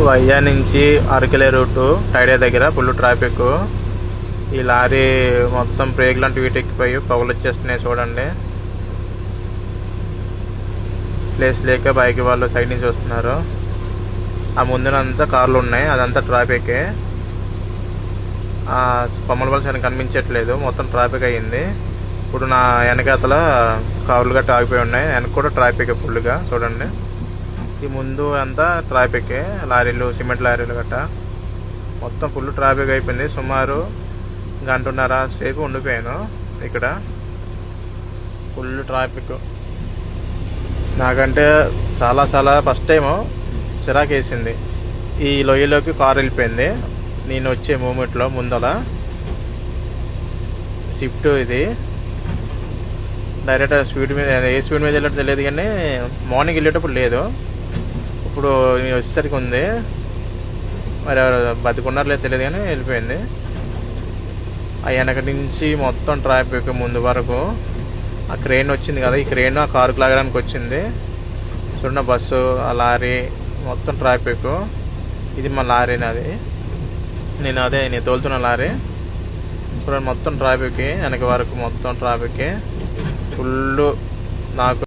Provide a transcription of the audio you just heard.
వైజా నుంచి అరకిలే రూటు టైడే దగ్గర full traffic. ఈ లారీ మొత్తం బ్రేక్ లాంటి వీటెక్కిపోయి పొగలు వచ్చేస్తున్నాయి చూడండి. ప్లేస్ లేక బైక్ వాళ్ళు సైడ్ నుంచి వస్తున్నారు. ఆ ముందునంతా కార్లు ఉన్నాయి, అదంతా ట్రాఫికే. కొమ్మల వలస కనిపించట్లేదు, మొత్తం ట్రాఫిక్ అయ్యింది. ఇప్పుడు నా వెనకాతల కార్లు గట్ట ఆగిపోయి ఉన్నాయి, వెనక కూడా ట్రాఫిక్ ఫుల్గా చూడండి. ఈ ముందు అంతా ట్రాఫికే, లారీలు సిమెంట్ లారీలు గట్ట మొత్తం ఫుల్ ట్రాఫిక్ అయిపోయింది. సుమారు గంటన్నర సేపు ఉండిపోయాను ఇక్కడ, ఫుల్ ట్రాఫిక్. నాకంటే చాలా ఫస్ట్ టైము చిరాకు వేసింది. ఈ లొయ్యలోకి కారు వెళ్ళిపోయింది నేను వచ్చే మూమెంట్లో. ముందల షిఫ్ట్ ఇది డైరెక్ట్ స్పీడ్ మీద, ఏ స్పీడ్ మీద వెళ్ళటం తెలియదు కానీ మార్నింగ్ వెళ్ళేటప్పుడు లేదు, ఇప్పుడు వచ్చేసరికి ఉంది. మరి ఎవరు బతికున్నారు లేదు తెలియదు కానీ వెళ్ళిపోయింది. ఆ వెనక నుంచి మొత్తం ట్రాఫిక్ ముందు వరకు. ఆ క్రెయిన్ వచ్చింది కదా, ఈ క్రెయిన్ ఆ కారుకు లాగడానికి వచ్చింది చూడండి. బస్సు, ఆ లారీ మొత్తం ట్రాఫిక్. ఇది మా లారీని, అది నేను తోలుతున్న లారీ. ఇప్పుడు మొత్తం ట్రాఫిక్, వెనక వరకు మొత్తం ట్రాఫిక్ ఫుల్. నాకు